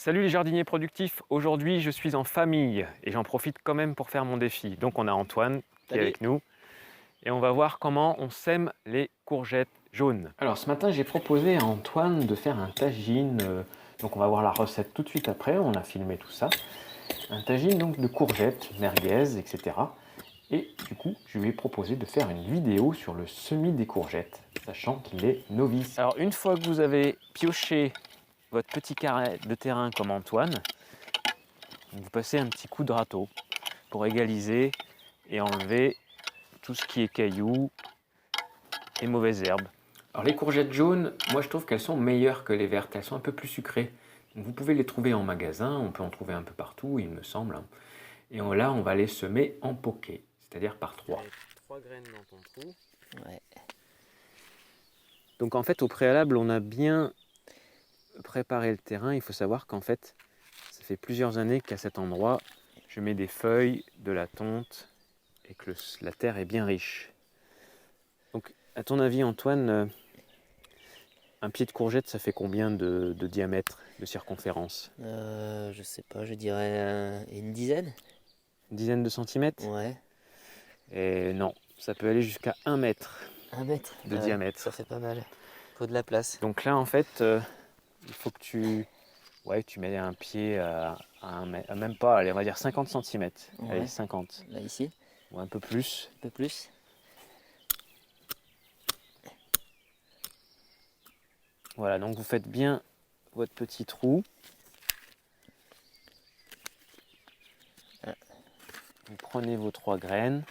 Salut les jardiniers productifs, aujourd'hui je suis en famille et j'en profite quand même pour faire mon défi. Donc on a Antoine qui est avec nous et on va voir comment on sème les courgettes jaunes. Alors ce matin j'ai proposé à Antoine de faire un tagine, donc on va voir la recette tout de suite après, on a filmé tout ça. Un tagine donc de courgettes, merguez, etc. Et du coup je lui ai proposé de faire une vidéo sur le semis des courgettes, sachant qu'il est novice. Alors une fois que vous avez pioché votre petit carré de terrain comme Antoine, vous passez un petit coup de râteau pour égaliser et enlever tout ce qui est cailloux et mauvaises herbes. Alors les courgettes jaunes, moi je trouve qu'elles sont meilleures que les vertes, elles sont un peu plus sucrées. Donc vous pouvez les trouver en magasin, on peut en trouver un peu partout il me semble. Et là on va les semer en poquet, c'est-à-dire par 3. 3 graines dans ton trou. Ouais. Donc en fait au préalable on a bien préparé le terrain. Il faut savoir qu'en fait ça fait plusieurs années qu'à cet endroit je mets des feuilles, de la tonte et que la terre est bien riche. Donc à ton avis Antoine, un pied de courgette ça fait combien de diamètre, de circonférence? Je sais pas, je dirais une dizaine. Une dizaine de centimètres? Ouais. Et non, ça peut aller jusqu'à 1 mètre 1 mètre de ouais, diamètre. ça fait pas mal. Faut de la place. Donc là en fait, il faut que tu mets un pied à 1 mètre, même pas, allez, on va dire 50 centimètres. Ouais. Allez, 50. Là, ici, Ou un peu plus. un peu plus. Voilà, donc vous faites bien votre petit trou. Vous prenez vos 3 graines.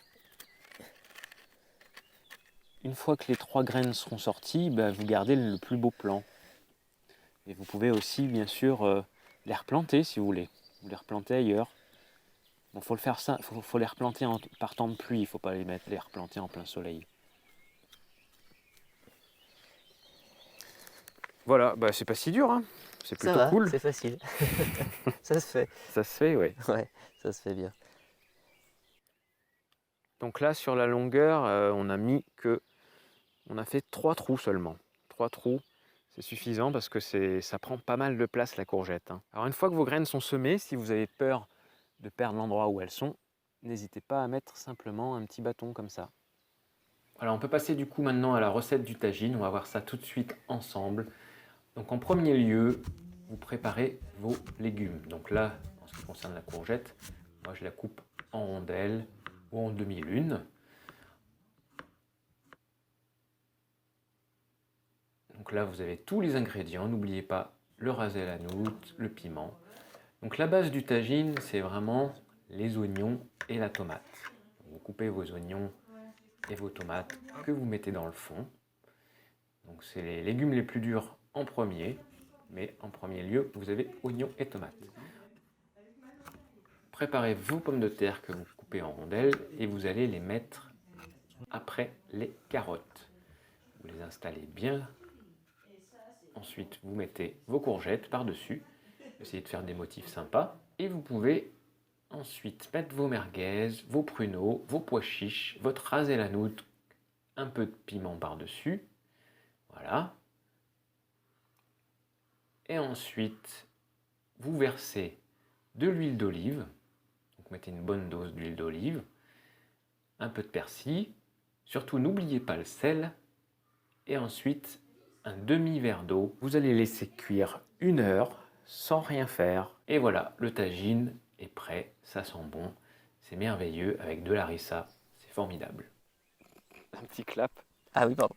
Une fois que les 3 graines seront sorties, vous gardez le plus beau plan. Et vous pouvez aussi, bien sûr, les replanter si vous voulez. Vous les replantez ailleurs. Bon, faut le faire ça, faut les replanter par temps de pluie, il ne faut pas les replanter en plein soleil. Voilà, c'est pas si dur, hein. C'est plutôt Ça va, cool. c'est facile. Ça se fait. Ça se fait, ouais. Ouais, ça se fait bien. Donc là, sur la longueur, on a fait 3 trous seulement. 3 trous, c'est suffisant parce que ça prend pas mal de place la courgette, hein. Alors une fois que vos graines sont semées, si vous avez peur de perdre l'endroit où elles sont, n'hésitez pas à mettre simplement un petit bâton comme ça. Alors on peut passer du coup maintenant à la recette du tagine, on va voir ça tout de suite ensemble. Donc en premier lieu, vous préparez vos légumes. Donc là, en ce qui concerne la courgette, moi je la coupe en rondelles ou en demi-lune. Donc là, vous avez tous les ingrédients. N'oubliez pas le rasé à la noutre, le piment. Donc la base du tagine, c'est vraiment les oignons et la tomate. Vous coupez vos oignons et vos tomates que vous mettez dans le fond. Donc c'est les légumes les plus durs en premier, mais en premier lieu, vous avez oignons et tomates. Préparez vos pommes de terre que vous coupez en rondelles et vous allez les mettre après les carottes. Vous les installez bien. Ensuite, vous mettez vos courgettes par-dessus. Essayez de faire des motifs sympas. Et vous pouvez ensuite mettre vos merguez, vos pruneaux, vos pois chiches, votre rasé à la noutre, un peu de piment par-dessus. Voilà. Et ensuite, vous versez de l'huile d'olive. Donc mettez une bonne dose d'huile d'olive. Un peu de persil. Surtout, n'oubliez pas le sel. Et ensuite, un demi-verre d'eau. Vous allez laisser cuire 1 heure sans rien faire. Et voilà, le tagine est prêt. Ça sent bon. C'est merveilleux avec de la harissa. C'est formidable. Un petit clap. Ah oui, pardon.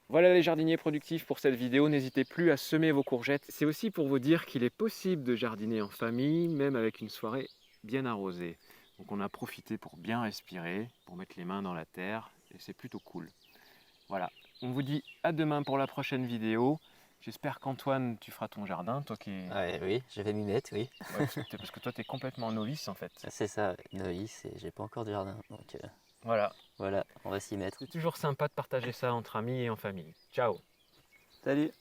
Voilà les jardiniers productifs pour cette vidéo. N'hésitez plus à semer vos courgettes. C'est aussi pour vous dire qu'il est possible de jardiner en famille, même avec une soirée bien arrosée. Donc on a profité pour bien respirer, pour mettre les mains dans la terre. Et c'est plutôt cool. Voilà, on vous dit à demain pour la prochaine vidéo. J'espère qu'Antoine, tu feras ton jardin, toi qui es... Ouais, oui, je vais m'y mettre, oui. Ouais, parce que toi, tu es complètement novice en fait. C'est ça, novice, et j'ai pas encore de jardin. Donc Voilà. voilà, on va s'y mettre. C'est toujours sympa de partager ça entre amis et en famille. Ciao. Salut!